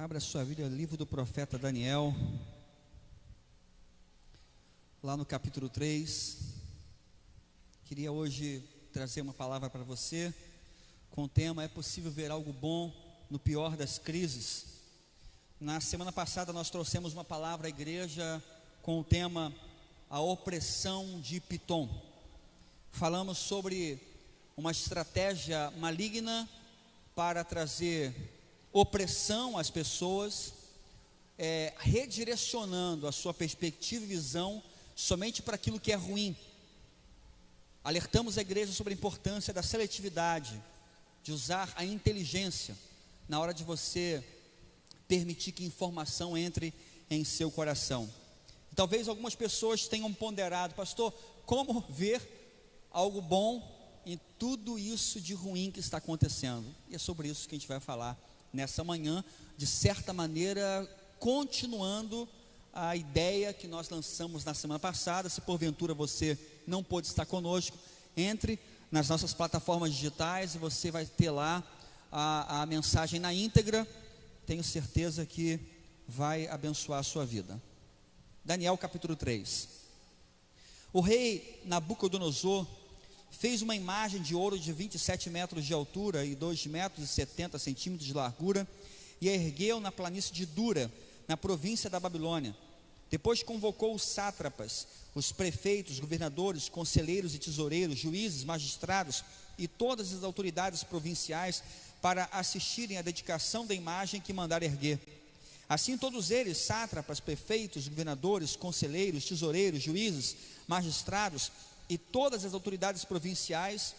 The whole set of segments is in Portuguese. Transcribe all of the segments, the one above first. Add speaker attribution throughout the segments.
Speaker 1: Abra sua Bíblia, livro do profeta Daniel, lá no capítulo 3. Queria hoje trazer uma palavra para você, com o tema: é possível ver algo bom no pior das crises. Na semana passada nós trouxemos uma palavra à igreja com o tema a opressão de Pitom. Falamos sobre uma estratégia maligna para trazer opressão às pessoas, redirecionando a sua perspectiva e visão somente para aquilo que é ruim. Alertamos a igreja sobre a importância da seletividade, de usar a inteligência na hora de você permitir que informação entre em seu coração. E talvez algumas pessoas tenham ponderado: pastor, como ver algo bom em tudo isso de ruim que está acontecendo? E é sobre isso que a gente vai falar nessa manhã, de certa maneira continuando a ideia que nós lançamos na semana passada. Se porventura você não pôde estar conosco, entre nas nossas plataformas digitais e você vai ter lá a mensagem na íntegra. Tenho certeza que vai abençoar a sua vida. Daniel capítulo 3. O rei Nabucodonosor fez uma imagem de ouro de 27 metros de altura e 2 metros e 70 centímetros de largura, e a ergueu na planície de Dura, na província da Babilônia. Depois convocou os sátrapas, os prefeitos, governadores, conselheiros e tesoureiros, juízes, magistrados e todas as autoridades provinciais para assistirem à dedicação da imagem que mandara erguer. Assim todos eles, sátrapas, prefeitos, governadores, conselheiros, tesoureiros, juízes, magistrados e todas as autoridades provinciais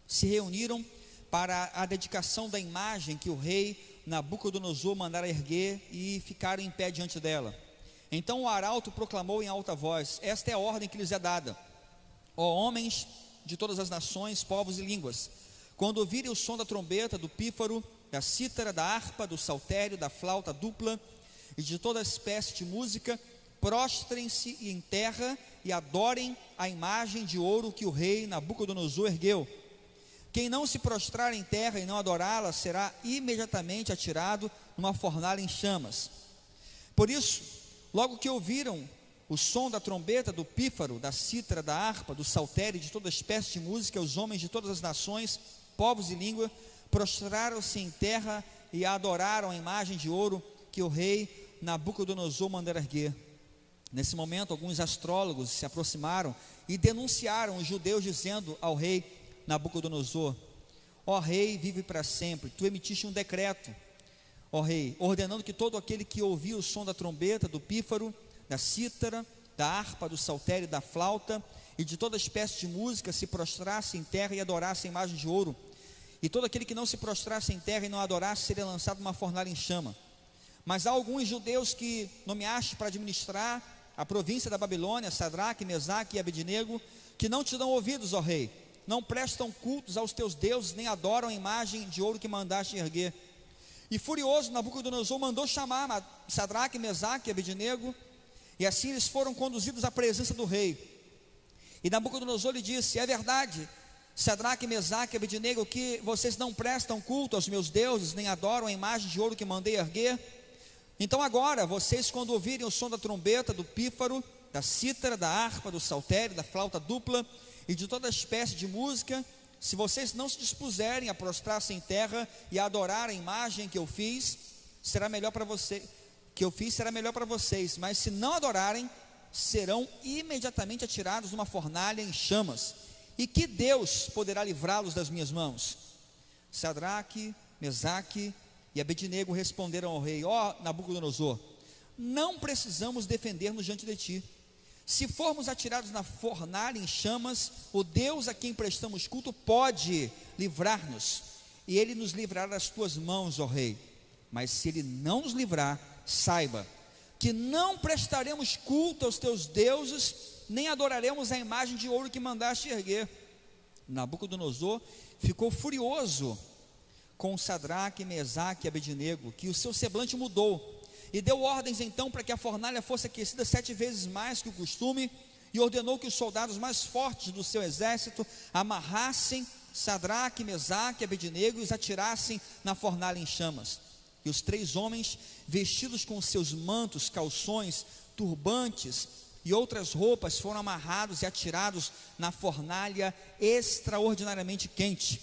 Speaker 1: se reuniram para a dedicação da imagem que o rei Nabucodonosor mandara erguer e ficaram em pé diante dela. Então o arauto proclamou em alta voz: esta é a ordem que lhes é dada, ó homens de todas as nações, povos e línguas, quando ouvirem o som da trombeta, do pífaro, da cítara, da harpa, do saltério, da flauta dupla e de toda espécie de música, prostrem-se em terra e adorem a imagem de ouro que o rei Nabucodonosor ergueu. Quem não se prostrar em terra e não adorá-la será imediatamente atirado numa fornalha em chamas. Por isso, logo que ouviram o som da trombeta, do pífaro, da cítara, da harpa, do saltério e de toda espécie de música, os homens de todas as nações, povos e língua, prostraram-se em terra e adoraram a imagem de ouro que o rei Nabucodonosor mandara erguer. Nesse momento, alguns astrólogos se aproximaram e denunciaram os judeus, dizendo ao rei Nabucodonosor: ó rei, vive para sempre, tu emitiste um decreto, ó rei, ordenando que todo aquele que ouvir o som da trombeta, do pífaro, da cítara, da harpa, do saltério, da flauta e de toda espécie de música se prostrasse em terra e adorasse a imagem de ouro. E todo aquele que não se prostrasse em terra e não adorasse seria lançado numa fornalha em chama. Mas há alguns judeus que nomeaste para administrar a província da Babilônia, Sadraque, Mesaque e Abednego, que não te dão ouvidos, ó rei, não prestam cultos aos teus deuses, nem adoram a imagem de ouro que mandaste erguer. E furioso, Nabucodonosor mandou chamar Sadraque, Mesaque e Abednego, e assim eles foram conduzidos à presença do rei. E Nabucodonosor lhe disse: é verdade, Sadraque, Mesaque e Abednego, que vocês não prestam culto aos meus deuses, nem adoram a imagem de ouro que mandei erguer? Então agora, vocês, quando ouvirem o som da trombeta, do pífaro, da cítara, da harpa, do saltério, da flauta dupla e de toda espécie de música, se vocês não se dispuserem a prostrar-se em terra e a adorar a imagem que eu fiz, será melhor para vocês, mas se não adorarem, serão imediatamente atirados numa fornalha em chamas. E que Deus poderá livrá-los das minhas mãos? Sadraque, Mesaque e Abednego responderam ao rei: ó Nabucodonosor, não precisamos defender-nos diante de ti. Se formos atirados na fornalha em chamas, o Deus a quem prestamos culto pode livrar-nos, e ele nos livrará das tuas mãos, ó rei. Mas se ele não nos livrar, saiba que não prestaremos culto aos teus deuses, nem adoraremos a imagem de ouro que mandaste erguer. Nabucodonosor ficou furioso com Sadraque, Mesaque e Abednego, que o seu semblante mudou, e deu ordens então para que a fornalha fosse aquecida 7 vezes mais que o costume, e ordenou que os soldados mais fortes do seu exército amarrassem Sadraque, Mesaque e Abednego e os atirassem na fornalha em chamas. E os 3 homens, vestidos com seus mantos, calções, turbantes e outras roupas, foram amarrados e atirados na fornalha extraordinariamente quente.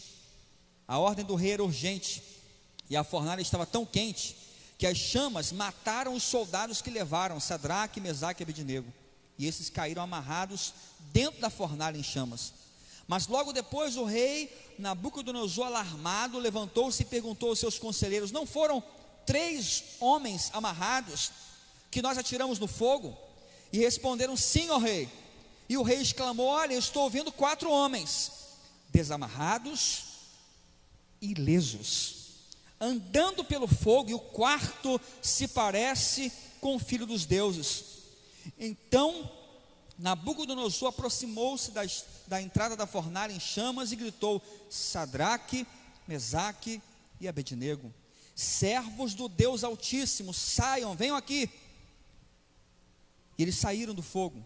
Speaker 1: A ordem do rei era urgente, e a fornalha estava tão quente que as chamas mataram os soldados que levaram Sadraque, Mesaque e Abednego, e esses caíram amarrados dentro da fornalha em chamas. Mas logo depois o rei Nabucodonosor, alarmado, levantou-se e perguntou aos seus conselheiros: não foram 3 homens amarrados que nós atiramos no fogo? E responderam: sim, ó rei. E o rei exclamou: olha, eu estou ouvindo 4 homens desamarrados e ilesos, andando pelo fogo, e o 4º se parece com o filho dos deuses. Então Nabucodonosor aproximou-se da entrada da fornalha em chamas e gritou: Sadraque, Mesaque e Abednego, servos do Deus Altíssimo, saiam, venham aqui. E eles saíram do fogo,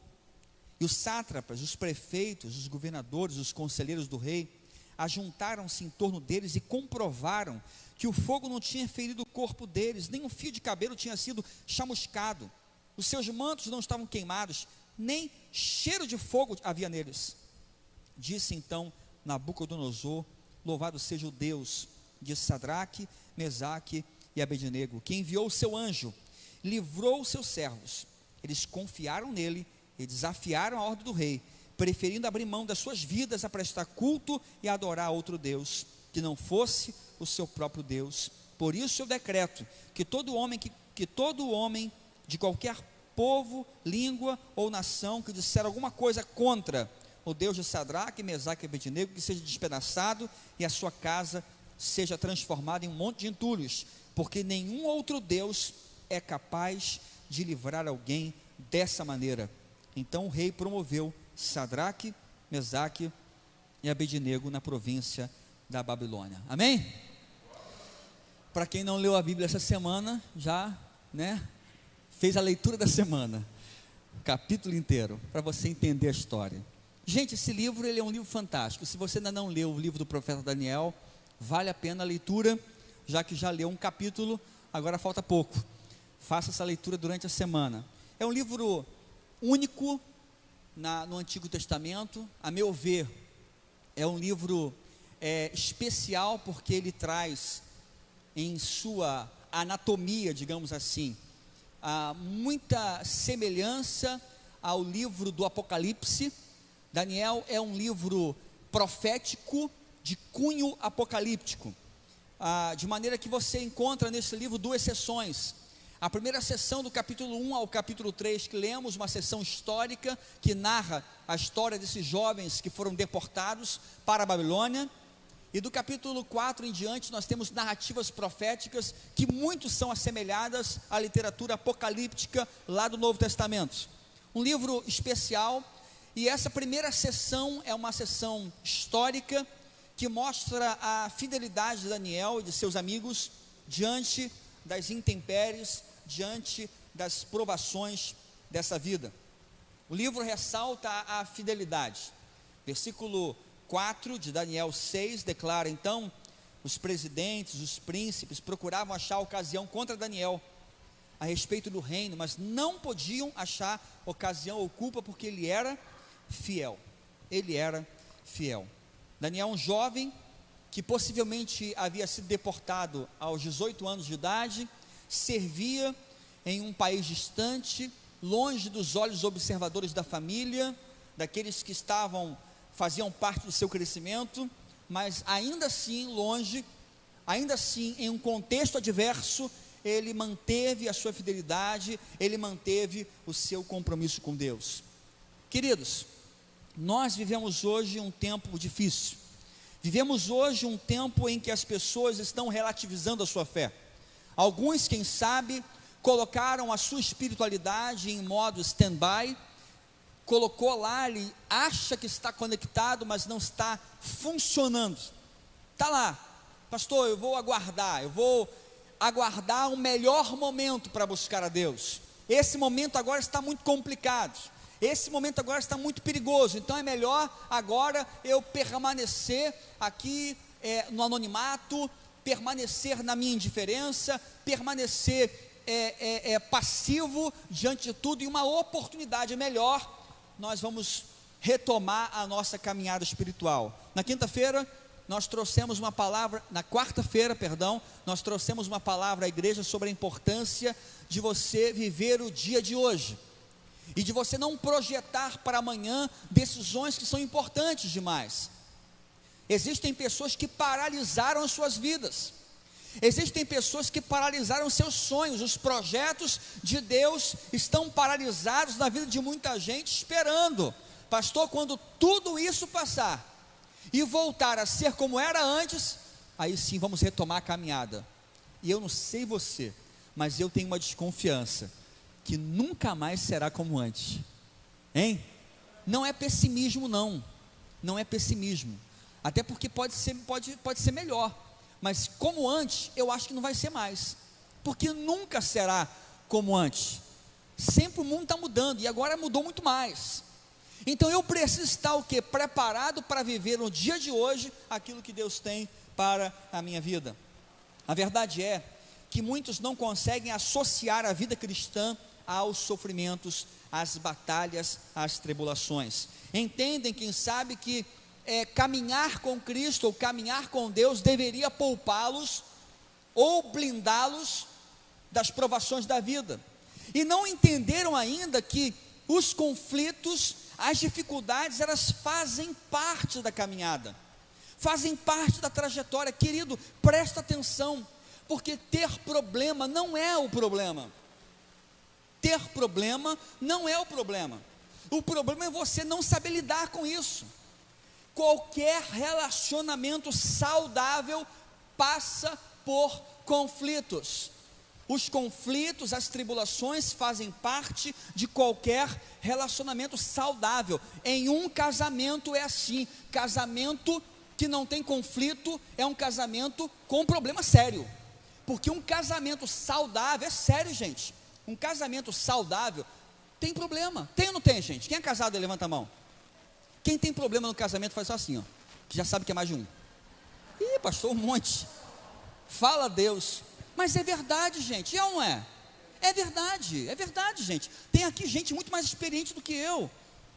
Speaker 1: e os sátrapas, os prefeitos, os governadores, os conselheiros do rei ajuntaram-se em torno deles e comprovaram que o fogo não tinha ferido o corpo deles, nem um fio de cabelo tinha sido chamuscado, os seus mantos não estavam queimados, nem cheiro de fogo havia neles. Disse então Nabucodonosor: louvado seja o Deus de Sadraque, Mesaque e Abednego, que enviou o seu anjo, livrou os seus servos. Eles confiaram nele e desafiaram a ordem do rei, preferindo abrir mão das suas vidas a prestar culto e a adorar a outro Deus, que não fosse o seu próprio Deus. Por isso eu decreto que todo homem de qualquer povo, língua ou nação que disser alguma coisa contra o Deus de Sadraque, Mesaque e Abednego, que seja despedaçado e a sua casa seja transformada em um monte de entulhos, porque nenhum outro Deus é capaz de livrar alguém dessa maneira. Então o rei promoveu Sadraque, Mesaque e Abednego na província da Babilônia. Amém? Para quem não leu a Bíblia essa semana, já, fez a leitura da semana, capítulo inteiro, para você entender a história. Gente, esse livro, ele é um livro fantástico. Se você ainda não leu o livro do profeta Daniel, vale a pena a leitura, já que já leu um capítulo, agora falta pouco. Faça essa leitura durante a semana. É um livro único no Antigo Testamento, a meu ver. É um livro especial, porque ele traz em sua anatomia, digamos assim, muita semelhança ao livro do Apocalipse. Daniel é um livro profético de cunho apocalíptico, de maneira que você encontra nesse livro 2 seções. A primeira sessão, do capítulo 1 ao capítulo 3, que lemos, uma sessão histórica que narra a história desses jovens que foram deportados para a Babilônia. E do capítulo 4 em diante, nós temos narrativas proféticas que muito são assemelhadas à literatura apocalíptica lá do Novo Testamento. Um livro especial, e essa primeira sessão é uma sessão histórica que mostra a fidelidade de Daniel e de seus amigos diante das intempéries, diante das provações dessa vida. O livro ressalta a fidelidade. Versículo 4 de Daniel 6 declara: então os presidentes, os príncipes procuravam achar ocasião contra Daniel a respeito do reino, mas não podiam achar ocasião ou culpa, porque ele era fiel. Ele era fiel. Daniel, um jovem que possivelmente havia sido deportado aos 18 anos de idade, servia em um país distante, longe dos olhos observadores da família, daqueles que faziam parte do seu crescimento, mas ainda assim longe, ainda assim em um contexto adverso, ele manteve a sua fidelidade, ele manteve o seu compromisso com Deus. Queridos, nós vivemos hoje um tempo difícil. Vivemos hoje um tempo em que as pessoas estão relativizando a sua fé. Alguns, quem sabe, colocaram a sua espiritualidade em modo stand-by, colocou lá, ele acha que está conectado, mas não está funcionando. Está lá, pastor, eu vou aguardar um melhor momento para buscar a Deus. Esse momento agora está muito complicado, esse momento agora está muito perigoso, então é melhor agora eu permanecer aqui no anonimato, permanecer na minha indiferença, permanecer passivo diante de tudo, e uma oportunidade melhor, nós vamos retomar a nossa caminhada espiritual. Na quinta-feira, nós trouxemos uma palavra, na quarta-feira, perdão, nós trouxemos uma palavra à igreja sobre a importância de você viver o dia de hoje, e de você não projetar para amanhã decisões que são importantes demais. Existem pessoas que paralisaram as suas vidas, existem pessoas que paralisaram seus sonhos, os projetos de Deus estão paralisados na vida de muita gente, esperando, pastor, quando tudo isso passar, e voltar a ser como era antes, aí sim vamos retomar a caminhada. E eu não sei você, mas eu tenho uma desconfiança, que nunca mais será como antes, hein? Não é pessimismo não, não é pessimismo, até porque pode ser melhor, mas como antes, eu acho que não vai ser mais, porque nunca será como antes, sempre o mundo está mudando, e agora mudou muito mais. Então eu preciso estar o quê? Preparado para viver no dia de hoje, aquilo que Deus tem para a minha vida. A verdade é, que muitos não conseguem associar a vida cristã aos sofrimentos, às batalhas, às tribulações. Entendem, quem sabe, que caminhar com Cristo, ou caminhar com Deus, deveria poupá-los, ou blindá-los das provações da vida, e não entenderam ainda que os conflitos, as dificuldades, elas fazem parte da caminhada, fazem parte da trajetória. Querido, presta atenção, porque ter problema não é o problema, ter problema não é o problema é você não saber lidar com isso. Qualquer relacionamento saudável passa por conflitos. Os conflitos, as tribulações fazem parte de qualquer relacionamento saudável. Em um casamento é assim, casamento que não tem conflito é um casamento com problema sério, porque um casamento saudável, é sério, gente, um casamento saudável tem problema, tem ou não tem, gente? Quem é casado, levanta a mão. Quem tem problema no casamento faz só assim, ó, que já sabe que é mais de um. Ih, pastor, um monte. Fala a Deus. Mas é verdade, gente, é ou não é? É verdade, gente. Tem aqui gente muito mais experiente do que eu,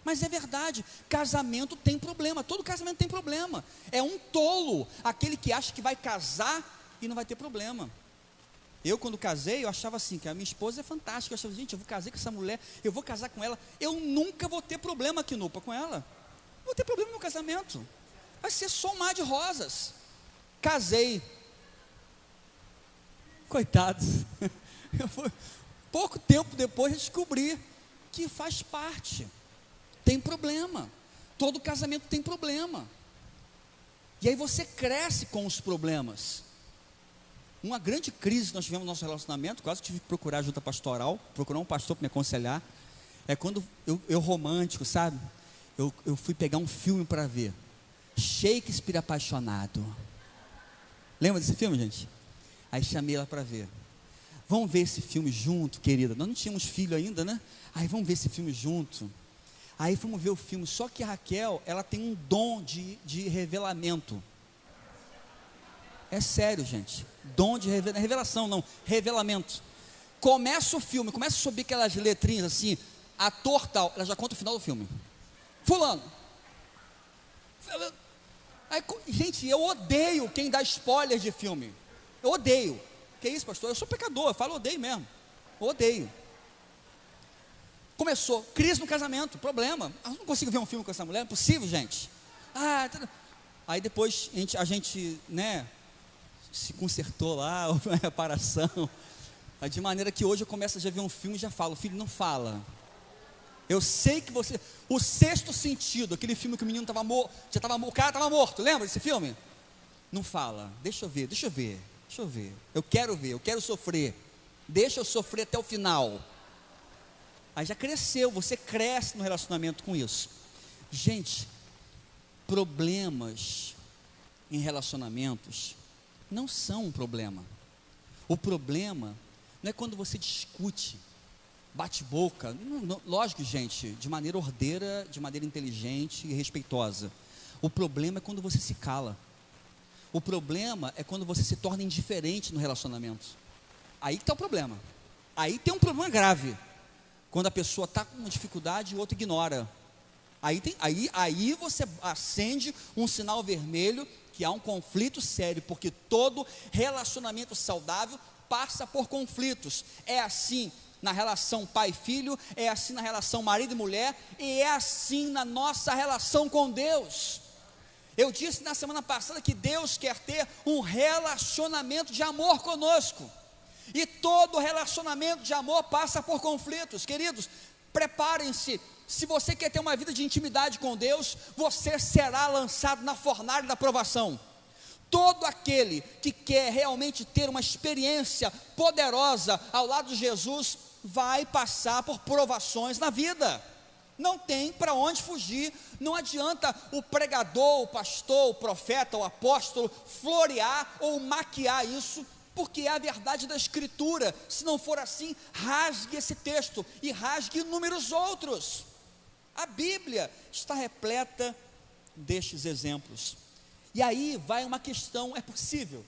Speaker 1: mas é verdade, casamento tem problema, todo casamento tem problema. É um tolo aquele que acha que vai casar e não vai ter problema. Eu, quando casei, eu achava assim, que a minha esposa é fantástica. Eu achava, gente, eu vou casar com essa mulher, eu vou casar com ela, eu nunca vou ter problema aqui no com ela. Não vou ter problema no casamento, vai ser só um mar de rosas. Casei, coitados, pouco tempo depois eu descobri que faz parte, tem problema, todo casamento tem problema, e aí você cresce com os problemas. Uma grande crise que nós tivemos no nosso relacionamento, quase que tive que procurar ajuda pastoral, procurar um pastor para me aconselhar, é quando eu romântico, sabe, eu fui pegar um filme para ver, Shakespeare Apaixonado. Lembra desse filme, gente? Aí chamei ela para ver. Vamos ver esse filme junto, querida. Nós não tínhamos filho ainda, né? Aí vamos ver esse filme junto. Aí fomos ver o filme. Só que a Raquel, ela tem um dom de revelamento. É sério, gente. Dom de revelação, não, revelamento. Começa o filme, começa a subir aquelas letrinhas assim, ator tal, ela já conta o final do filme. Fulano. Aí, gente, eu odeio quem dá spoiler de filme. Eu odeio. Que isso, pastor? Eu sou pecador, eu falo odeio mesmo. Eu odeio. Começou, crise no casamento, problema. Eu não consigo ver um filme com essa mulher, é impossível, gente. Aí depois a gente, né, se consertou lá, houve uma reparação. De maneira que hoje eu começo a já ver um filme e já falo, filho, não fala. Eu sei que você, o Sexto Sentido, aquele filme que o menino estava morto, o cara estava morto, lembra desse filme? Não fala, deixa eu ver, eu quero sofrer, deixa eu sofrer até o final. Aí já cresceu, você cresce no relacionamento com isso. Gente, problemas em relacionamentos não são um problema. O problema não é quando você discute, bate boca, lógico, gente, de maneira ordeira, de maneira inteligente e respeitosa. O problema é quando você se cala. O problema é quando você se torna indiferente no relacionamento. Aí que está o problema. Aí tem um problema grave. Quando a pessoa está com uma dificuldade e o outro ignora. Aí você acende um sinal vermelho que há um conflito sério, porque todo relacionamento saudável passa por conflitos. É assim na relação pai-filho, é assim na relação marido e mulher, e é assim na nossa relação com Deus. Eu disse na semana passada que Deus quer ter um relacionamento de amor conosco, e todo relacionamento de amor passa por conflitos. Queridos, preparem-se. Se você quer ter uma vida de intimidade com Deus, você será lançado na fornalha da provação. Todo aquele que quer realmente ter uma experiência poderosa ao lado de Jesus, vai passar por provações na vida. Não tem para onde fugir. Não adianta o pregador, o pastor, o profeta, o apóstolo florear ou maquiar isso, porque é a verdade da Escritura. Se não for assim, rasgue esse texto e rasgue inúmeros outros. A Bíblia está repleta destes exemplos. E aí vai uma questão: é possível?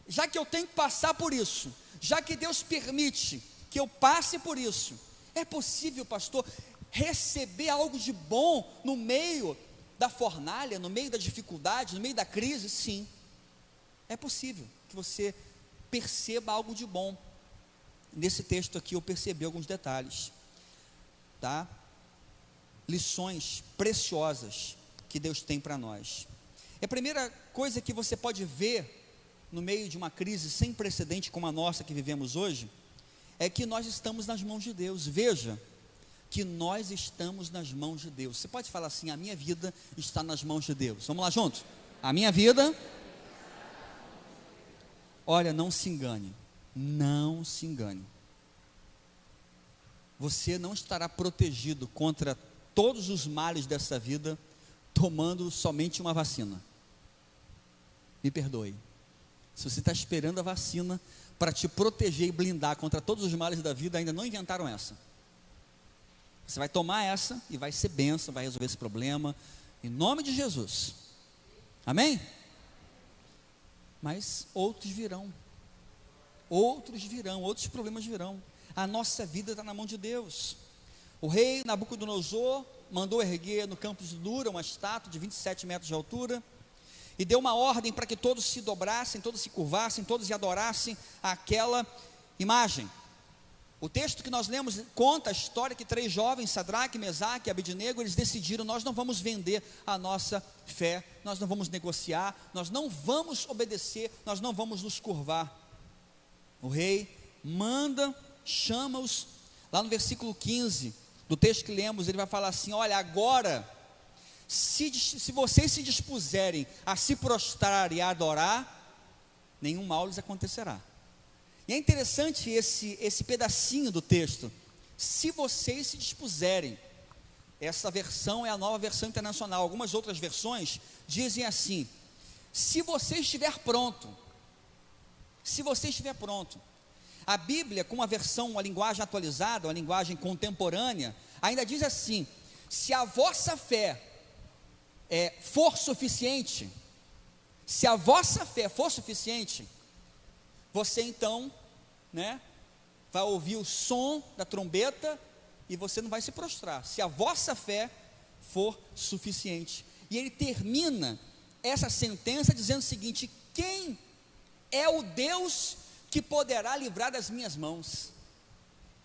Speaker 1: Já que eu tenho que passar por isso, já que Deus permite que eu passe por isso, é possível, pastor, receber algo de bom no meio da fornalha, no meio da dificuldade, no meio da crise? Sim, é possível que você perceba algo de bom. Nesse texto aqui eu percebi alguns detalhes, tá? Lições preciosas que Deus tem para nós. E a primeira coisa que você pode ver no meio de uma crise sem precedente como a nossa que vivemos hoje, é que nós estamos nas mãos de Deus. Veja que nós estamos nas mãos de Deus. Você pode falar assim: a minha vida está nas mãos de Deus. Vamos lá juntos? A minha vida. Olha, não se engane. Não se engane. Você não estará protegido contra todos os males dessa vida tomando somente uma vacina. Me perdoe. Se você está esperando a vacina para te proteger e blindar contra todos os males da vida, ainda não inventaram essa. Você vai tomar essa e vai ser bênção, vai resolver esse problema, em nome de Jesus. Amém? Mas outros virão, outros problemas virão. A nossa vida está na mão de Deus. O rei Nabucodonosor mandou erguer no campus de Dura uma estátua de 27 metros de altura, e deu uma ordem para que todos se dobrassem, todos se curvassem, todos adorassem aquela imagem. O texto que nós lemos conta a história que 3 jovens, Sadraque, Mesaque e Abednego, eles decidiram: nós não vamos vender a nossa fé, nós não vamos negociar, nós não vamos obedecer, nós não vamos nos curvar. O rei manda, chama-os. Lá no versículo 15 do texto que lemos, ele vai falar assim: olha, agora, se vocês se dispuserem a se prostrar e a adorar, nenhum mal lhes acontecerá. E é interessante esse pedacinho do texto: se vocês se dispuserem. Essa versão é a Nova Versão Internacional. Algumas outras versões dizem assim: se você estiver pronto. Se você estiver pronto. A Bíblia, com uma versão, uma linguagem atualizada, uma linguagem contemporânea, ainda diz assim: se a vossa fé for suficiente, se a vossa fé for suficiente, você então, vai ouvir o som da trombeta e você não vai se prostrar, se a vossa fé for suficiente. E ele termina essa sentença dizendo o seguinte: quem é o Deus que poderá livrar das minhas mãos?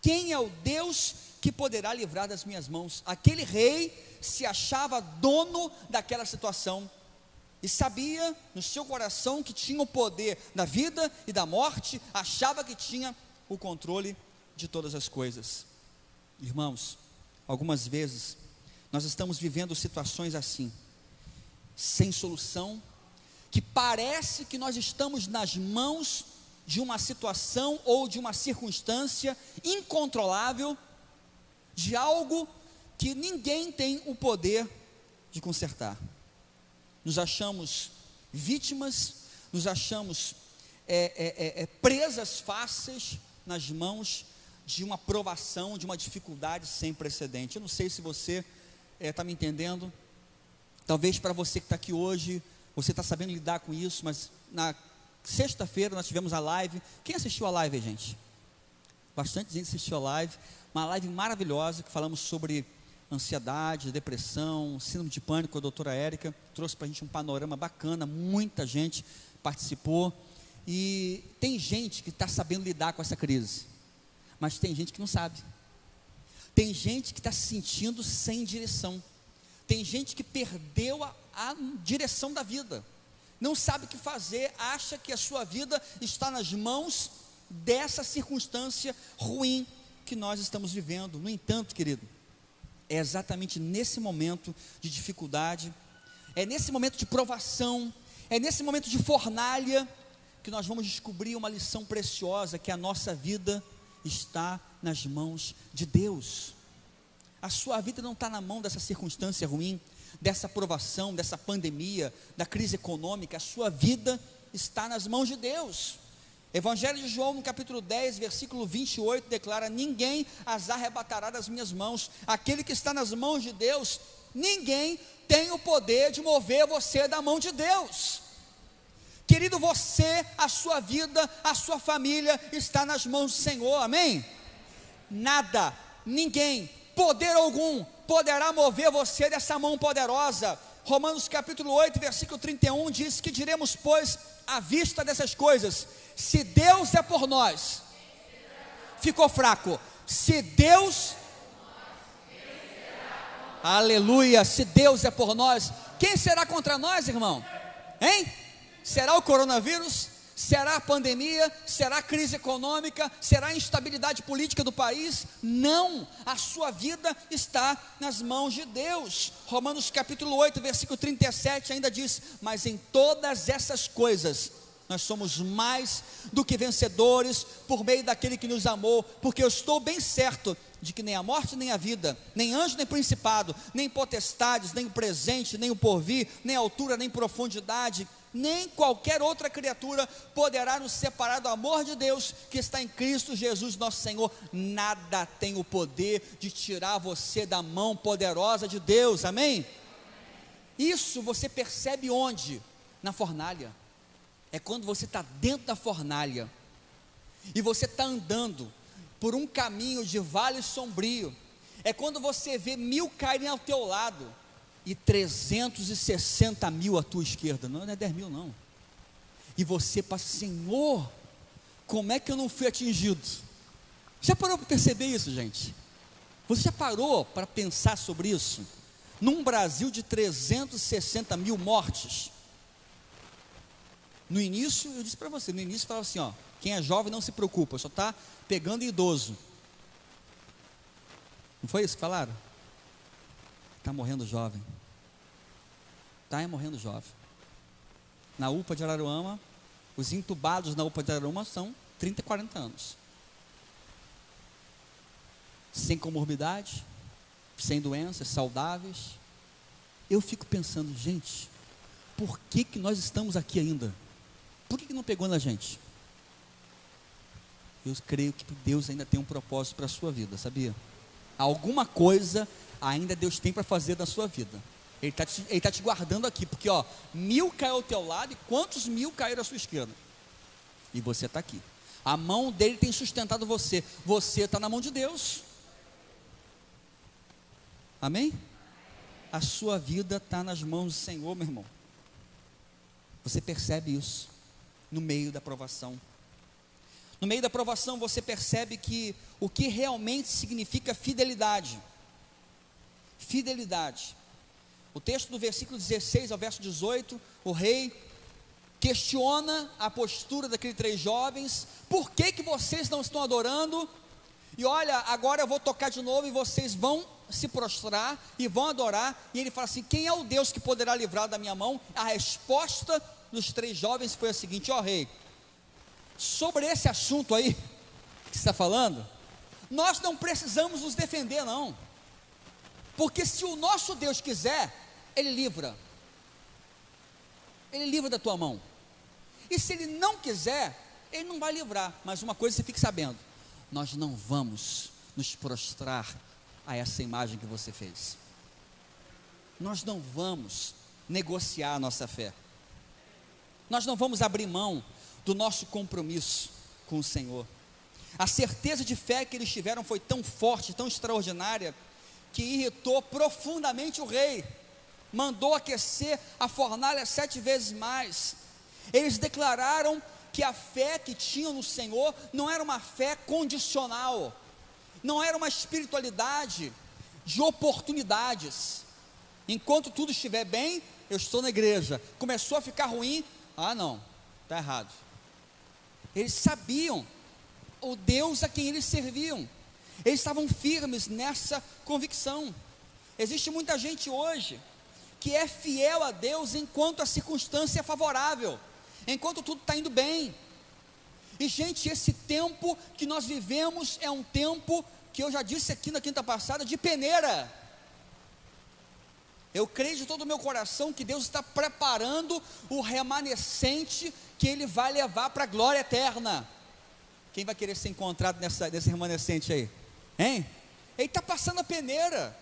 Speaker 1: Quem é o Deus que poderá livrar das minhas mãos? Aquele rei se achava dono daquela situação e sabia no seu coração que tinha o poder da vida e da morte, achava que tinha o controle de todas as coisas. Irmãos, algumas vezes nós estamos vivendo situações assim, sem solução, que parece que nós estamos nas mãos de uma situação ou de uma circunstância incontrolável, de algo que ninguém tem o poder de consertar. Nos achamos vítimas, nos achamos presas fáceis nas mãos de uma provação, de uma dificuldade sem precedente. Eu não sei se você está me entendendo. Talvez para você que está aqui hoje, você está sabendo lidar com isso, mas na sexta-feira nós tivemos a live. Quem assistiu a live, gente? Bastante gente assistiu a live, uma live maravilhosa, que falamos sobre ansiedade, depressão, síndrome de pânico. A doutora Érica trouxe para a gente um panorama bacana, muita gente participou, e tem gente que está sabendo lidar com essa crise, mas tem gente que não sabe, tem gente que está se sentindo sem direção, tem gente que perdeu a direção da vida, não sabe o que fazer, acha que a sua vida está nas mãos dessa circunstância ruim que nós estamos vivendo. No entanto, querido, é exatamente nesse momento de dificuldade, é nesse momento de provação, é nesse momento de fornalha, que nós vamos descobrir uma lição preciosa, que a nossa vida está nas mãos de Deus. A sua vida não está na mão dessa circunstância ruim, dessa provação, dessa pandemia, da crise econômica. A sua vida está nas mãos de Deus. Evangelho de João, no capítulo 10, versículo 28, declara: ninguém as arrebatará das minhas mãos. Aquele que está nas mãos de Deus, ninguém tem o poder de mover você da mão de Deus. Querido, você, a sua vida, a sua família está nas mãos do Senhor, amém? Nada, ninguém, poder algum poderá mover você dessa mão poderosa. Romanos capítulo 8, versículo 31 diz: que diremos, pois, à vista dessas coisas? Se Deus é por nós, ficou fraco. Se Deus, aleluia, se Deus é por nós, quem será contra nós, irmão? Hein? Será o coronavírus? Será a pandemia? Será a crise econômica? Será a instabilidade política do país? Não, a sua vida está nas mãos de Deus. Romanos capítulo 8, versículo 37 ainda diz: mas em todas essas coisas nós somos mais do que vencedores por meio daquele que nos amou, porque eu estou bem certo de que nem a morte nem a vida, nem anjo nem principado, nem potestades, nem o presente, nem o porvir, nem a altura, nem profundidade, nem qualquer outra criatura poderá nos separar do amor de Deus que está em Cristo Jesus nosso Senhor. Nada tem o poder de tirar você da mão poderosa de Deus, amém? Isso você percebe onde? Na fornalha. É quando você está dentro da fornalha e você está andando por um caminho de vale sombrio. É quando você vê 1000 caírem ao teu lado e 360 mil à tua esquerda. Não é 10 mil não. E você passa: Senhor, como é que eu não fui atingido? Já parou para perceber isso, gente? Você já parou para pensar sobre isso? Num Brasil de 360 mil mortes. No início, eu disse para você, no início falava assim, ó, quem é jovem não se preocupa, só está pegando idoso. Não foi isso que falaram? Está morrendo jovem. Está morrendo jovem. Na UPA de Araruama, os entubados na UPA de Araruama são 30, 40 anos. Sem comorbidade, sem doenças, saudáveis. Eu fico pensando, gente, por que nós estamos aqui ainda? Por que não pegou na gente? Eu creio que Deus ainda tem um propósito para a sua vida, sabia? Alguma coisa ainda Deus tem para fazer na sua vida. Ele está te guardando aqui, porque ó, 1000 caiu ao teu lado, e quantos 1000 caíram à sua esquerda? E você está aqui. A mão dele tem sustentado você. Você está na mão de Deus. Amém? A sua vida está nas mãos do Senhor, meu irmão. Você percebe isso no meio da provação. No meio da provação você percebe que o que realmente significa fidelidade. Fidelidade. O texto do versículo 16 ao verso 18, o rei questiona a postura daqueles 3 jovens. Por que vocês não estão adorando? E olha, agora eu vou tocar de novo e vocês vão se prostrar e vão adorar. E ele fala assim: quem é o Deus que poderá livrar da minha mão? A resposta dos 3 jovens foi a seguinte: ó rei, sobre esse assunto aí que você está falando, nós não precisamos nos defender não, porque se o nosso Deus quiser, Ele livra da tua mão, e se Ele não quiser, Ele não vai livrar. Mas uma coisa você fique sabendo: nós não vamos nos prostrar a essa imagem que você fez, nós não vamos negociar a nossa fé. nós não vamos abrir mão do nosso compromisso com o Senhor. A certeza de fé que eles tiveram foi tão forte, tão extraordinária, que irritou profundamente o rei. Mandou aquecer a fornalha 7 vezes mais. Eles declararam que a fé que tinham no Senhor não era uma fé condicional, não era uma espiritualidade de oportunidades. Enquanto tudo estiver bem, eu estou na igreja. Começou a ficar ruim, não, está errado. Eles sabiam o Deus a quem eles serviam. Eles estavam firmes nessa convicção. Existe muita gente hoje que é fiel a Deus enquanto a circunstância é favorável, enquanto tudo está indo bem. E gente, esse tempo que nós vivemos é um tempo que eu já disse aqui na quinta passada, de peneira. Eu creio de todo o meu coração que Deus está preparando o remanescente que Ele vai levar para a glória eterna. Quem vai querer ser encontrado nesse remanescente aí? Hein? Ele está passando a peneira.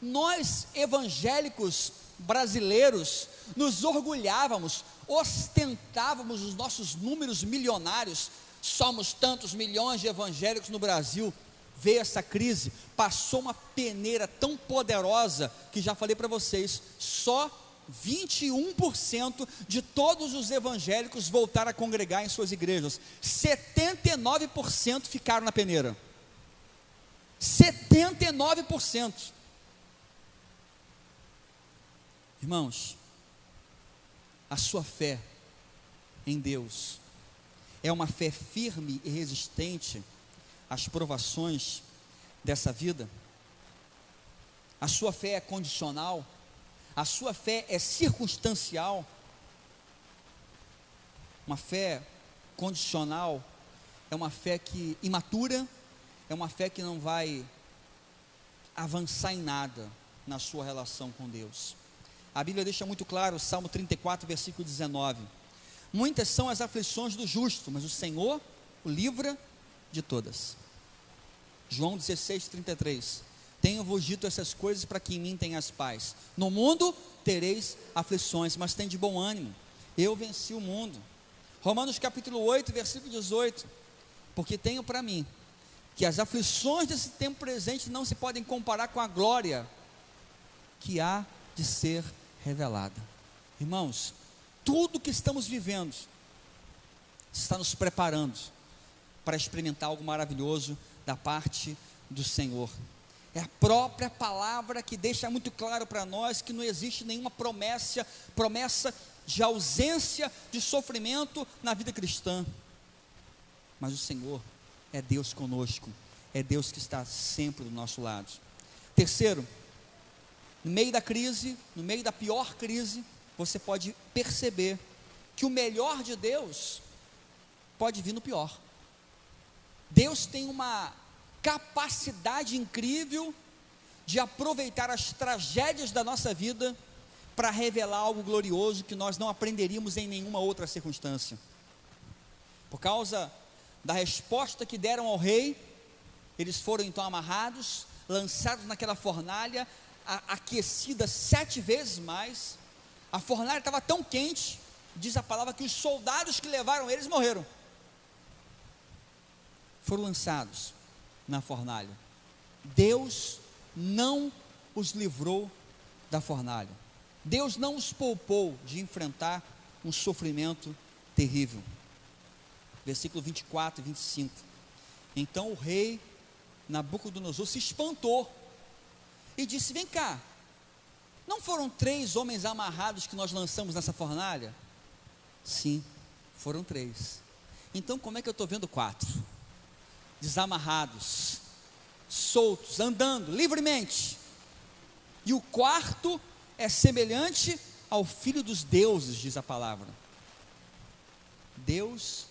Speaker 1: Nós evangélicos brasileiros nos orgulhávamos, ostentávamos os nossos números milionários. Somos tantos milhões de evangélicos no Brasil. Veio essa crise, passou uma peneira tão poderosa, que já falei para vocês, só 21% de todos os evangélicos voltaram a congregar em suas igrejas. 79% ficaram na peneira. 79%. Irmãos, a sua fé em Deus é uma fé firme e resistente às provações dessa vida? A sua fé é condicional? A sua fé é circunstancial? Uma fé condicional é uma fé que imatura, é uma fé que não vai avançar em nada na sua relação com Deus. A Bíblia deixa muito claro, Salmo 34, versículo 19: muitas são as aflições do justo, mas o Senhor o livra de todas. João 16, 33: tenho-vos dito essas coisas para que em mim tenhas paz. No mundo tereis aflições, mas tem de bom ânimo, eu venci o mundo. Romanos capítulo 8, versículo 18: porque tenho para mim que as aflições desse tempo presente não se podem comparar com a glória que há de ser revelada. Irmãos, tudo que estamos vivendo está nos preparando para experimentar algo maravilhoso da parte do Senhor. É a própria palavra que deixa muito claro para nós que não existe nenhuma promessa de ausência de sofrimento na vida cristã. Mas o Senhor é Deus conosco, é Deus que está sempre do nosso lado. Terceiro, no meio da crise, no meio da pior crise, você pode perceber que o melhor de Deus pode vir no pior. Deus tem uma capacidade incrível de aproveitar as tragédias da nossa vida para revelar algo glorioso que nós não aprenderíamos em nenhuma outra circunstância. Por causa da resposta que deram ao rei, eles foram então amarrados, lançados naquela fornalha, aquecida 7 vezes mais. A fornalha estava tão quente, diz a palavra, que os soldados que levaram eles morreram. Foram lançados na fornalha. Deus não os livrou da fornalha. Deus não os poupou de enfrentar um sofrimento terrível. Versículo 24 e 25. Então o rei Nabucodonosor se espantou e disse: vem cá, não foram 3 homens amarrados que nós lançamos nessa fornalha? Sim, foram 3. Então como é que eu estou vendo 4? Desamarrados, soltos, andando livremente. E o quarto é semelhante ao filho dos deuses, diz a palavra. Deus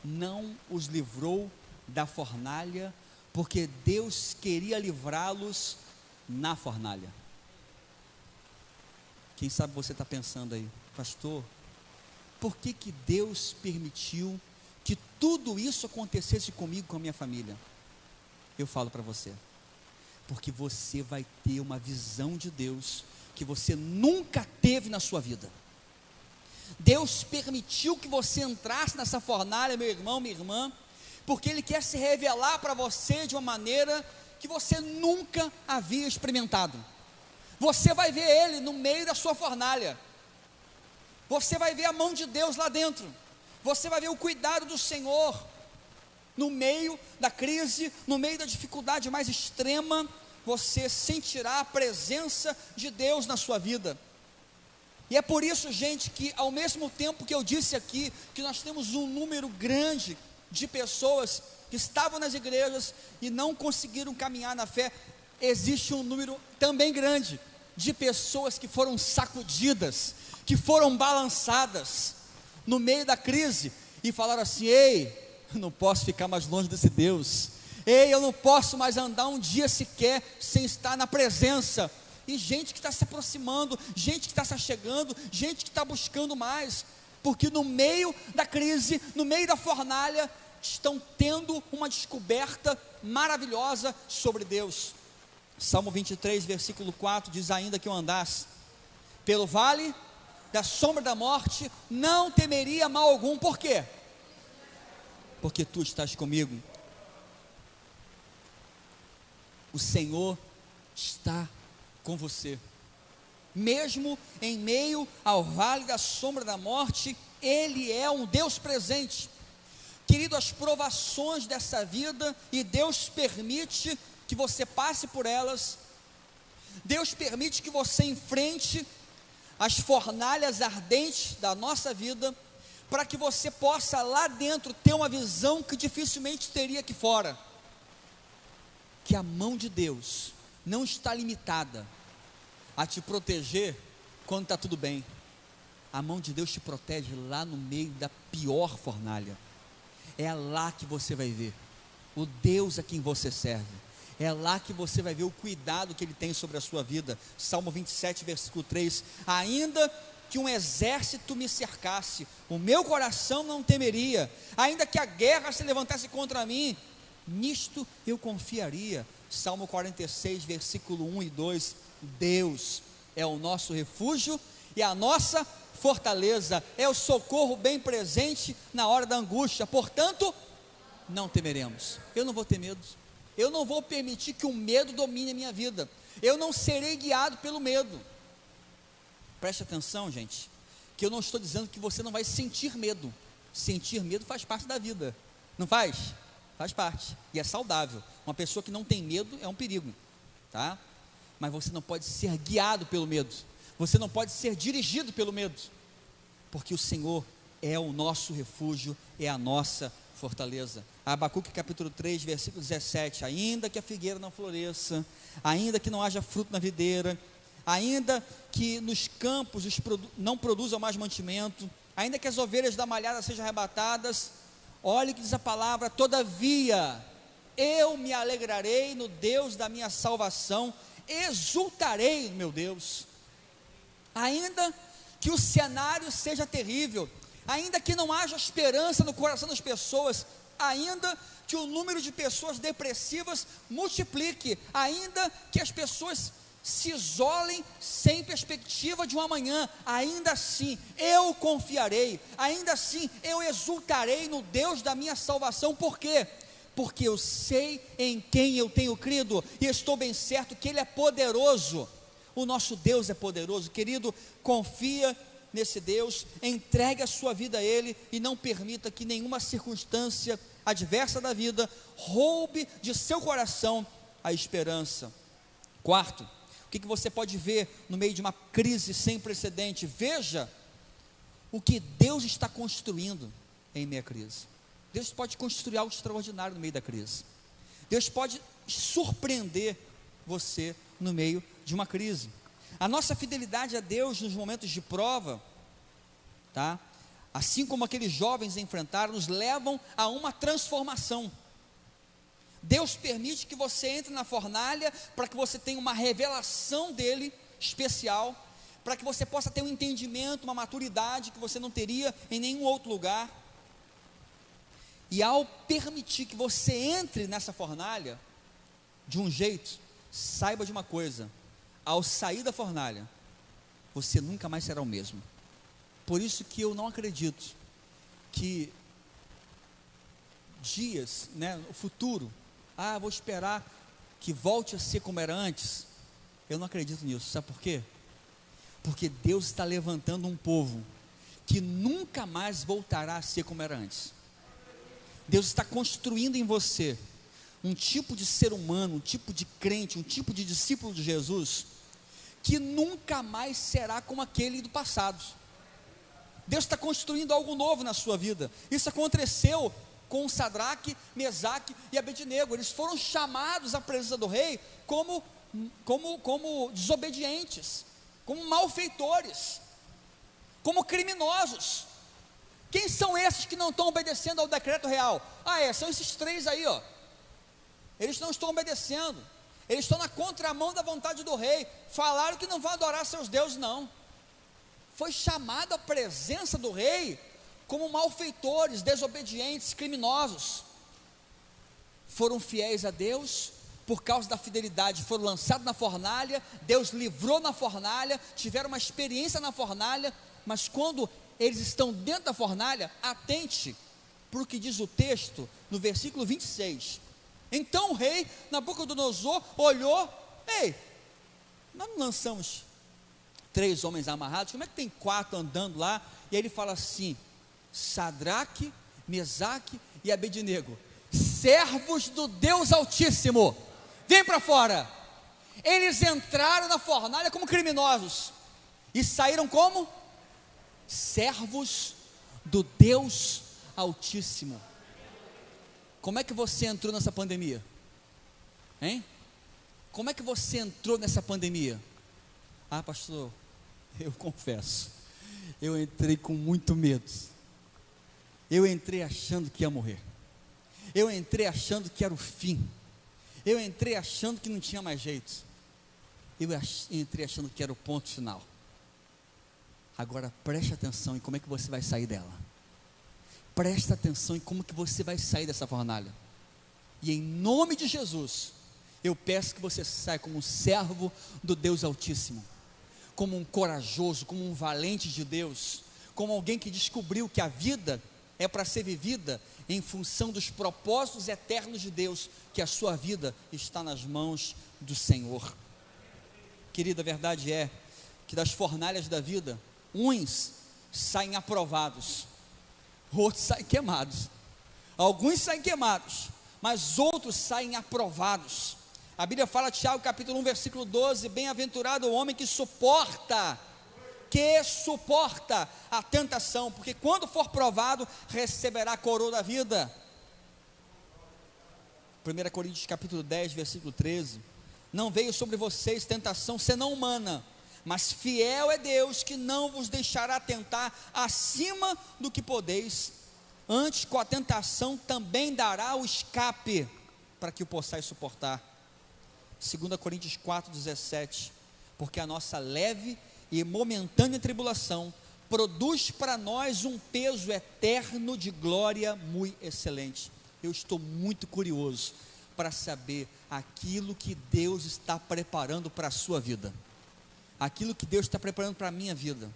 Speaker 1: não os livrou da fornalha, porque Deus queria livrá-los na fornalha. Quem sabe você está pensando aí: pastor, por que Deus permitiu que tudo isso acontecesse comigo, com a minha família? Eu falo para você: porque você vai ter uma visão de Deus que você nunca teve na sua vida. Deus permitiu que você entrasse nessa fornalha, meu irmão, minha irmã, porque Ele quer se revelar para você de uma maneira que você nunca havia experimentado. Você vai ver Ele no meio da sua fornalha, você vai ver a mão de Deus lá dentro, você vai ver o cuidado do Senhor, no meio da crise, no meio da dificuldade mais extrema, você sentirá a presença de Deus na sua vida. E é por isso, gente, que ao mesmo tempo que eu disse aqui, que nós temos um número grande de pessoas que estavam nas igrejas e não conseguiram caminhar na fé, existe um número também grande de pessoas que foram sacudidas, que foram balançadas no meio da crise e falaram assim: ei, eu não posso ficar mais longe desse Deus, ei, eu não posso mais andar um dia sequer sem estar na presença. E gente que está se aproximando, gente que está se achegando, gente que está buscando mais, porque no meio da crise, no meio da fornalha, estão tendo uma descoberta maravilhosa sobre Deus. Salmo 23, versículo 4 diz: ainda que eu andasse pelo vale da sombra da morte, não temeria mal algum. Por quê? Porque tu estás comigo. O Senhor está com você, mesmo em meio ao vale da sombra da morte, Ele é um Deus presente. Querido, as provações dessa vida, e Deus permite que você passe por elas, Deus permite que você enfrente as fornalhas ardentes da nossa vida, para que você possa lá dentro ter uma visão que dificilmente teria aqui fora, que a mão de Deus não está limitada a te proteger quando está tudo bem. A mão de Deus te protege lá no meio da pior fornalha. É lá que você vai ver o Deus a quem você serve, é lá que você vai ver o cuidado que Ele tem sobre a sua vida. Salmo 27, versículo 3: ainda que um exército me cercasse, o meu coração não temeria, ainda que a guerra se levantasse contra mim, nisto eu confiaria. Salmo 46, versículo 1 e 2: Deus é o nosso refúgio e a nossa fortaleza, é o socorro bem presente na hora da angústia, portanto, não temeremos. Eu não vou ter medo, eu não vou permitir que o medo domine a minha vida, eu não serei guiado pelo medo. Preste atenção, gente, que eu não estou dizendo que você não vai sentir medo. Sentir medo faz parte da vida, não faz? Faz parte, e é saudável. Uma pessoa que não tem medo é um perigo, tá? Mas você não pode ser guiado pelo medo, você não pode ser dirigido pelo medo, porque o Senhor é o nosso refúgio, é a nossa fortaleza. Abacuque capítulo 3, versículo 17: ainda que a figueira não floresça, ainda que não haja fruto na videira, ainda que nos campos não produzam mais mantimento, ainda que as ovelhas da malhada sejam arrebatadas, olha o que diz a palavra: todavia eu me alegrarei no Deus da minha salvação, exultarei no meu Deus. Ainda que o cenário seja terrível, ainda que não haja esperança no coração das pessoas, ainda que o número de pessoas depressivas multiplique, ainda que as pessoas se isolem sem perspectiva de um amanhã, ainda assim eu confiarei, ainda assim eu exultarei no Deus da minha salvação. Por quê? Porque eu sei em quem eu tenho crido, e estou bem certo que Ele é poderoso. O nosso Deus é poderoso. Querido, confia nesse Deus, entregue a sua vida a Ele, e não permita que nenhuma circunstância adversa da vida roube de seu coração a esperança. Quarto, o que você pode ver no meio de uma crise sem precedente? Veja o que Deus está construindo em meio à crise. Deus pode construir algo extraordinário no meio da crise. Deus pode surpreender você no meio de uma crise. A nossa fidelidade a Deus nos momentos de prova, tá? Assim como aqueles jovens enfrentaram, nos levam a uma transformação. Deus permite que você entre na fornalha para que você tenha uma revelação dele especial, para que você possa ter um entendimento, uma maturidade que você não teria em nenhum outro lugar. E ao permitir que você entre nessa fornalha de um jeito, saiba de uma coisa: ao sair da fornalha, você nunca mais será o mesmo. Por isso que eu não acredito que dias, o futuro, vou esperar que volte a ser como era antes. Eu não acredito nisso, sabe por quê? Porque Deus está levantando um povo que nunca mais voltará a ser como era antes. Deus está construindo em você um tipo de ser humano, um tipo de crente, um tipo de discípulo de Jesus, que nunca mais será como aquele do passado. Deus está construindo algo novo na sua vida. Isso aconteceu com Sadraque, Mesaque e Abednego. Eles foram chamados à presença do rei como desobedientes, como malfeitores, como criminosos. Quem são esses que não estão obedecendo ao decreto real? São esses três aí, ó. Eles não estão obedecendo, eles estão na contramão da vontade do rei. Falaram que não vão adorar seus deuses, não. Foi chamado à presença do rei como malfeitores, desobedientes, criminosos. Foram fiéis a Deus, por causa da fidelidade, foram lançados na fornalha. Deus livrou na fornalha, tiveram uma experiência na fornalha. Mas quando eles estão dentro da fornalha, atente para o que diz o texto no versículo 26. Então o rei Nabucodonosor olhou: ei, nós não lançamos 3 homens amarrados, como é que tem 4 andando lá? E aí ele fala assim: Sadraque, Mesaque e Abednego, servos do Deus Altíssimo, vem para fora. Eles entraram na fornalha como criminosos e saíram como servos do Deus Altíssimo. Como é que você entrou nessa pandemia? Hein? Como é que você entrou nessa pandemia? Pastor, eu confesso, eu entrei com muito medo. Eu entrei achando que ia morrer. Eu entrei achando que era o fim. Eu entrei achando que não tinha mais jeito. Eu entrei achando que era o ponto final. Agora preste atenção em como é que você vai sair dela. Presta atenção em como que você vai sair dessa fornalha. E em nome de Jesus, eu peço que você saia como um servo do Deus Altíssimo, como um corajoso, como um valente de Deus, como alguém que descobriu que a vida é para ser vivida em função dos propósitos eternos de Deus, que a sua vida está nas mãos do Senhor. Querida, a verdade é que das fornalhas da vida, uns saem aprovados, outros saem queimados. Alguns saem queimados, mas outros saem aprovados. A Bíblia fala, Tiago capítulo 1 versículo 12, bem-aventurado o homem que suporta a tentação, porque quando for provado, receberá a coroa da vida. 1 Coríntios capítulo 10 versículo 13, não veio sobre vocês tentação senão humana, mas fiel é Deus, que não vos deixará tentar acima do que podeis, antes com a tentação também dará o escape, para que o possais suportar. 2 Coríntios 4, 17, porque a nossa leve e momentânea tribulação produz para nós um peso eterno de glória muito excelente. Eu estou muito curioso para saber aquilo que Deus está preparando para a sua vida, aquilo que Deus está preparando para a minha vida,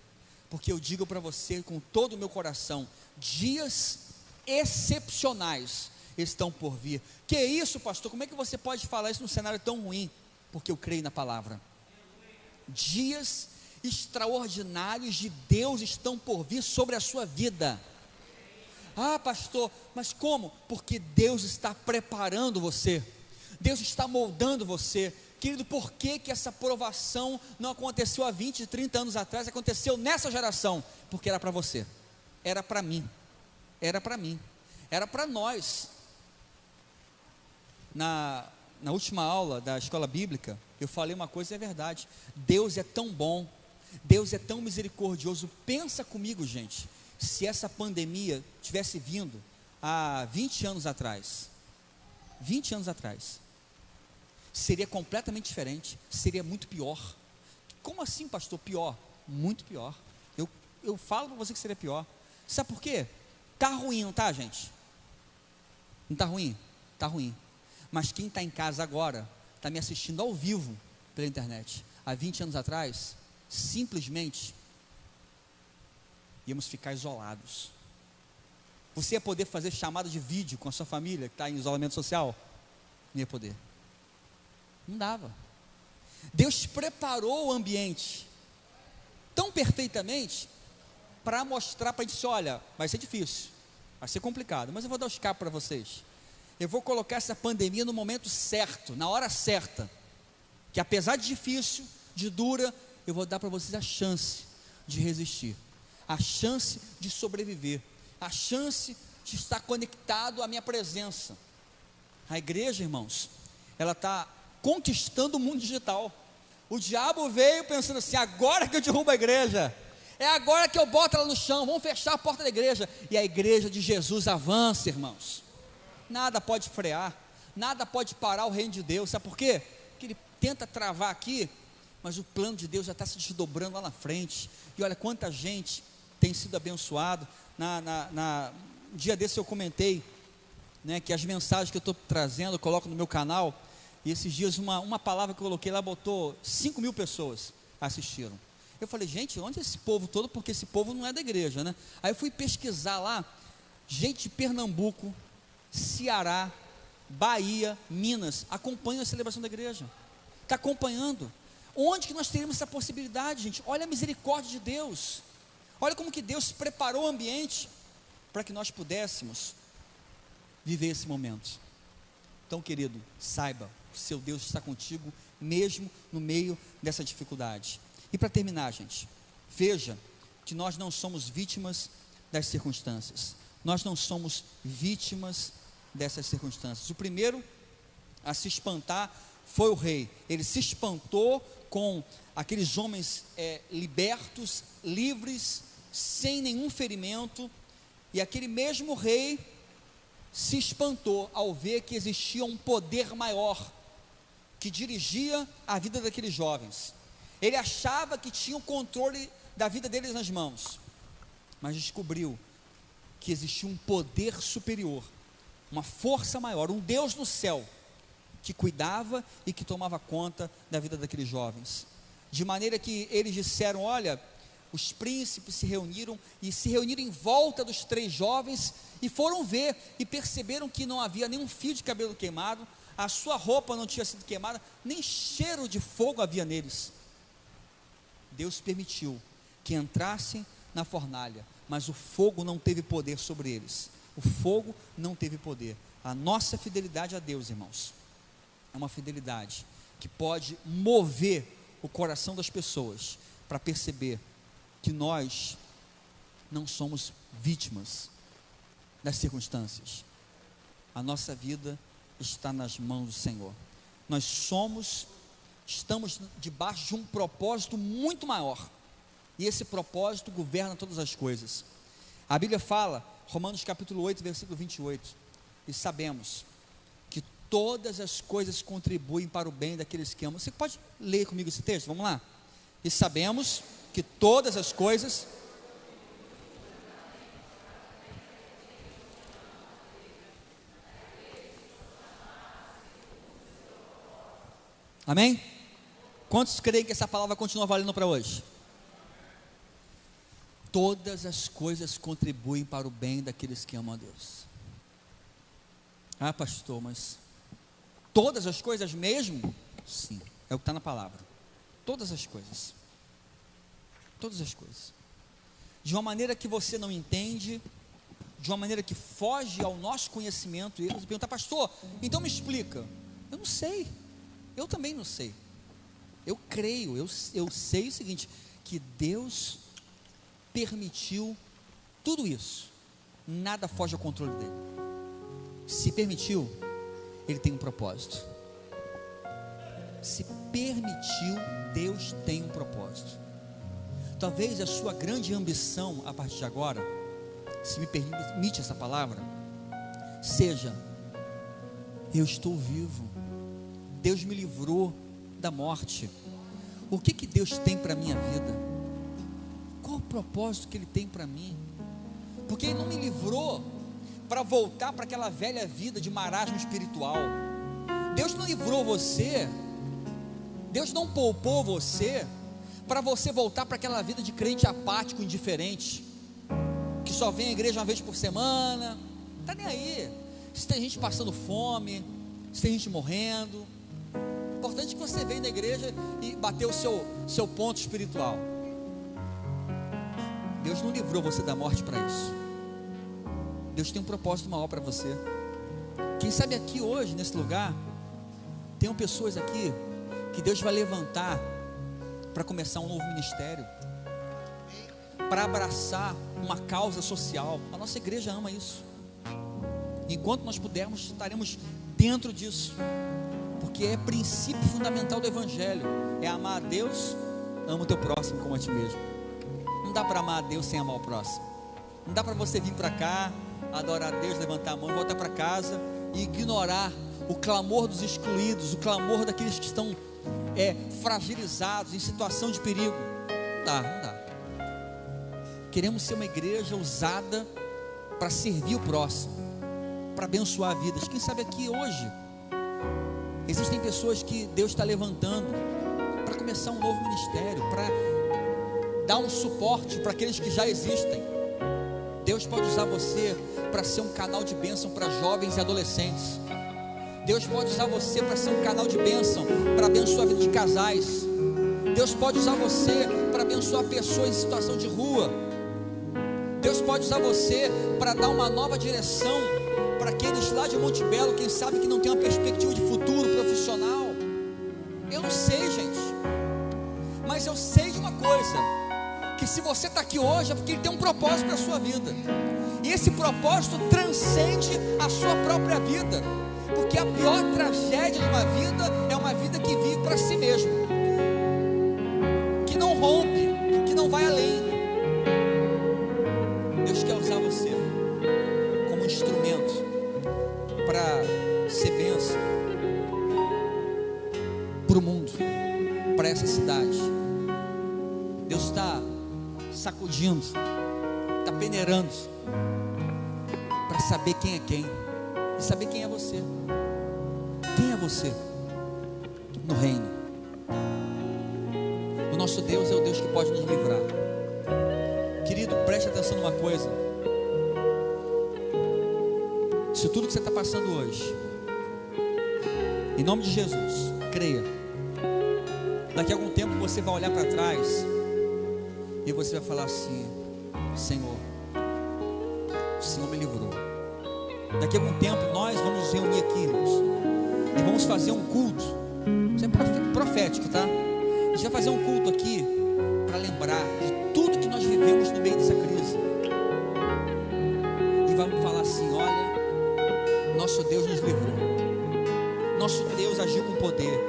Speaker 1: porque eu digo para você com todo o meu coração, dias excepcionais estão por vir. Que isso, pastor? Como é que você pode falar isso num cenário tão ruim? Porque eu creio na palavra. Dias extraordinários de Deus estão por vir sobre a sua vida. Pastor, mas como? Porque Deus está preparando você, Deus está moldando você. Querido, por que essa provação não aconteceu há 20, 30 anos atrás, aconteceu nessa geração? Porque era para você, era para mim, era para nós. Na última aula da escola bíblica, eu falei uma coisa e é verdade: Deus é tão bom, Deus é tão misericordioso. Pensa comigo, gente, se essa pandemia tivesse vindo há 20 anos atrás, seria completamente diferente, seria muito pior. Como assim, pastor? Pior? Muito pior. Eu falo para você que seria pior. Sabe por quê? Está ruim, não está, gente? Não está ruim? Está ruim. Mas quem está em casa agora, está me assistindo ao vivo pela internet, há 20 anos atrás, simplesmente íamos ficar isolados. Você ia poder fazer chamada de vídeo com a sua família que está em isolamento social? Não ia poder. Não dava. Deus preparou o ambiente tão perfeitamente para mostrar para a gente, olha, vai ser difícil, vai ser complicado, mas eu vou dar o escape para vocês. Eu vou colocar essa pandemia no momento certo, na hora certa, que apesar de difícil, de dura, eu vou dar para vocês a chance de resistir, a chance de sobreviver, a chance de estar conectado à minha presença. A igreja, irmãos, ela está conquistando o mundo digital. O diabo veio pensando assim, agora que eu derrubo a igreja, é agora que eu boto ela no chão, vamos fechar a porta da igreja, e a igreja de Jesus avança, irmãos. Nada pode frear, nada pode parar o reino de Deus, sabe por quê? Porque ele tenta travar aqui, mas o plano de Deus já está se desdobrando lá na frente, e olha quanta gente tem sido abençoado. Um dia desse eu comentei, né, que as mensagens que eu estou trazendo, eu coloco no meu canal, e esses dias uma palavra que eu coloquei lá, botou 5.000 pessoas assistiram. Eu falei, gente, onde é esse povo todo? Porque esse povo não é da igreja, né? Aí eu fui pesquisar lá, gente de Pernambuco, Ceará, Bahia, Minas, acompanha a celebração da igreja, está acompanhando. Onde que nós teríamos essa possibilidade, gente? Olha a misericórdia de Deus, olha como que Deus preparou o ambiente, para que nós pudéssemos viver esse momento. Então, querido, saiba, o seu Deus está contigo, mesmo no meio dessa dificuldade. E para terminar, gente, veja que nós não somos vítimas das circunstâncias, nós não somos vítimas dessas circunstâncias. O primeiro a se espantar foi o rei. Ele se espantou com aqueles homens libertos, livres, sem nenhum ferimento, e aquele mesmo rei se espantou ao ver que existia um poder maior que dirigia a vida daqueles jovens. Ele achava que tinha o controle da vida deles nas mãos, mas descobriu que existia um poder superior, uma força maior, um Deus no céu, que cuidava e que tomava conta da vida daqueles jovens, de maneira que eles disseram, olha, os príncipes se reuniram em volta dos 3 jovens, e foram ver, e perceberam que não havia nenhum fio de cabelo queimado, a sua roupa não tinha sido queimada, nem cheiro de fogo havia neles. Deus permitiu que entrassem na fornalha, mas o fogo não teve poder sobre eles, o fogo não teve poder. A nossa fidelidade a Deus, irmãos, é uma fidelidade que pode mover o coração das pessoas, para perceber que nós não somos vítimas das circunstâncias, a nossa vida está nas mãos do Senhor. Nós estamos debaixo de um propósito muito maior, e esse propósito governa todas as coisas. A Bíblia fala, Romanos capítulo 8, versículo 28, e sabemos que todas as coisas contribuem para o bem daqueles que amam. Você pode ler comigo esse texto? Vamos lá. E sabemos que todas as coisas amém? Quantos creem que essa palavra continua valendo para hoje? Todas as coisas contribuem para o bem daqueles que amam a Deus. Ah, pastor, mas todas as coisas mesmo? Sim, é o que está na palavra. Todas as coisas. Todas as coisas. De uma maneira que você não entende, de uma maneira que foge ao nosso conhecimento, e eles perguntam, pastor, então me explica. Eu não sei, eu também não sei. Eu creio, eu sei o seguinte, que Deus permitiu tudo isso, nada foge ao controle dele. Se permitiu, ele tem um propósito. Se permitiu, Deus tem um propósito. Talvez a sua grande ambição a partir de agora, se me permite essa palavra, seja: eu estou vivo, Deus me livrou da morte. O que Deus tem para a minha vida? Qual o propósito que Ele tem para mim? Porque Ele não me livrou para voltar para aquela velha vida de marasmo espiritual. Deus não livrou você, Deus não poupou você para você voltar para aquela vida de crente apático, indiferente. só vem à igreja uma vez por semana, está nem aí. Se tem gente passando fome, se tem gente morrendo, o importante é que você venha na igreja e bater o seu ponto espiritual. Deus não livrou você da morte para isso. Deus tem um propósito maior para você. Quem sabe aqui hoje, nesse lugar, tem pessoas aqui que Deus vai levantar para começar um novo ministério, para abraçar uma causa social. A nossa igreja ama isso. Enquanto nós pudermos, estaremos dentro disso, porque é princípio fundamental do Evangelho, é amar a Deus, ama o teu próximo como a ti mesmo. Não dá para amar a Deus sem amar o próximo. Não dá para você vir para cá, adorar a Deus, levantar a mão e voltar para casa e ignorar o clamor dos excluídos, o clamor daqueles que estão fragilizados, em situação de perigo. Não dá. Queremos ser uma igreja usada para servir o próximo, para abençoar vidas. Quem sabe aqui hoje existem pessoas que Deus está levantando para começar um novo ministério, para dar um suporte para aqueles que já existem. Deus pode usar você para ser um canal de bênção para jovens e adolescentes. Deus pode usar você para ser um canal de bênção, para abençoar a vida de casais. Deus pode usar você para abençoar pessoas em situação de rua. Deus pode usar você para dar uma nova direção para aqueles lá de Monte Belo, quem sabe que não tem uma perspectiva de futuro profissional. Eu não sei, gente, mas eu sei de uma coisa, que se você está aqui hoje é porque Ele tem um propósito para a sua vida, e esse propósito transcende a sua própria vida, porque a pior tragédia de uma vida é uma vida que vive para si mesmo, que não rompe, que não vai além. Deus quer usar você como instrumento para ser bênção para o mundo, para essa cidade. Deus está sacudindo, está peneirando para saber quem é quem e saber quem é você. Quem é você no reino? O nosso Deus é o Deus que pode nos livrar. Querido, preste atenção numa coisa. Se tudo que você está passando hoje, em nome de Jesus, creia. Daqui a algum tempo você vai olhar para trás e você vai falar assim: Senhor, o Senhor me livrou. Daqui a algum tempo nós vamos nos reunir aqui, irmãos, e vamos fazer um culto. Isso é profético, tá? A gente vai fazer um culto aqui para lembrar de tudo que nós vivemos no meio dessa crise. E vamos falar assim: olha, nosso Deus nos livrou, nosso Deus agiu com poder,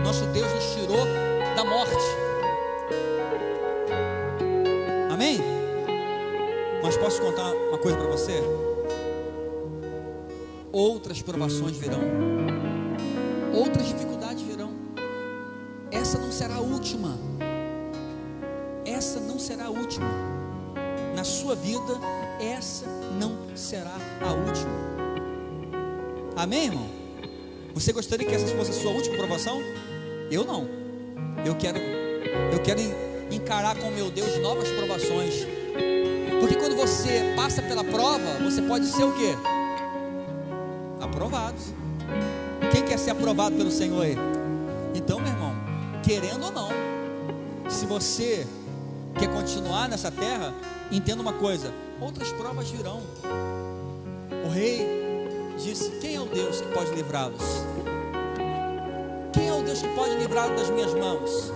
Speaker 1: nosso Deus nos tirou da morte. Amém? Mas posso contar uma coisa para você? Outras provações virão, outras dificuldades virão. Essa não será a última. Essa não será a última. Na sua vida, essa não será a última. Amém, irmão? Você gostaria que essa fosse a sua última provação? Eu não. Eu quero encarar com meu Deus novas provações. Porque quando você passa pela prova, você pode ser o quê? Aprovado. Quem quer ser aprovado pelo Senhor aí? Então, meu irmão, querendo ou não, se você quer continuar nessa terra, entenda uma coisa: outras provas virão. O rei disse: quem é o Deus que pode livrá-los? Quem é o Deus que pode livrá-los das minhas mãos?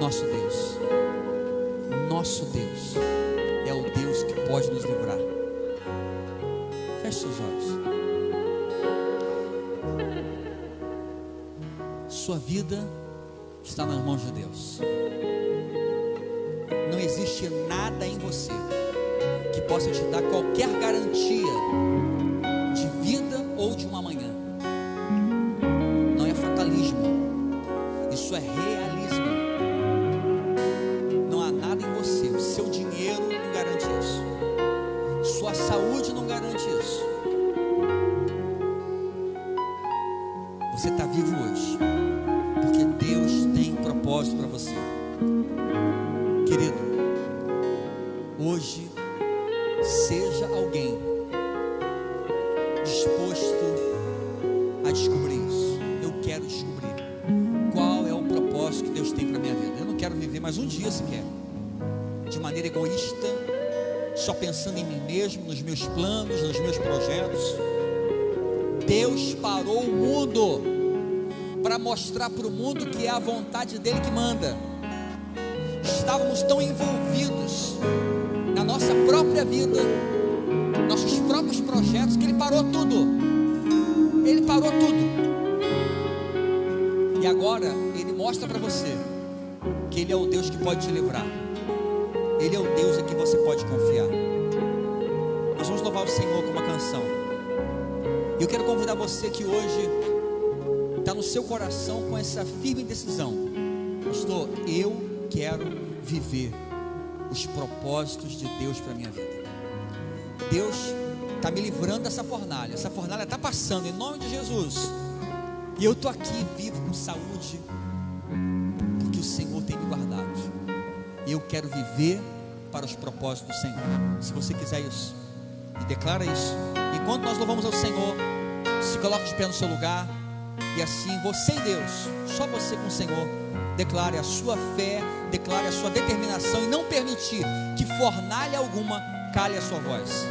Speaker 1: Nosso Deus. Nosso Deus é o Deus que pode nos livrar. Feche seus olhos. Sua vida está nas mãos de Deus. Não existe nada em você que possa te dar qualquer garantia de vida ou de um amanhã. Não é fatalismo, isso é realismo. Não há nada em você. O seu dinheiro não garante isso, sua saúde não garante isso. Você está vivo hoje porque Deus tem propósito para você. Querido, seja alguém disposto a descobrir isso. Eu quero descobrir qual é o propósito que Deus tem para a minha vida. Eu não quero viver mais um dia sequer de maneira egoísta, só pensando em mim mesmo, nos meus planos, nos meus projetos. Deus parou o mundo para mostrar para o mundo que é a vontade dele que manda. Estávamos tão envolvidos na nossa própria vida, nossos próprios projetos, que ele parou tudo. Ele parou tudo. E agora ele mostra para você que ele é o Deus que pode te livrar. Ele é o Deus em que você pode confiar. Nós vamos louvar o Senhor com uma canção. E eu quero convidar você que hoje está no seu coração com essa firme decisão: pastor, eu quero viver os propósitos de Deus para a minha vida. Deus está me livrando dessa fornalha. Essa fornalha está passando em nome de Jesus. E eu estou aqui vivo com saúde, porque o Senhor tem me guardado. E eu quero viver para os propósitos do Senhor. Se você quiser isso, e declara isso. Enquanto nós louvamos ao Senhor, se coloque de pé no seu lugar. E assim, você e Deus, só você com o Senhor, declare a sua fé, declare a sua determinação, e não permitir que fornalha alguma cale a sua voz.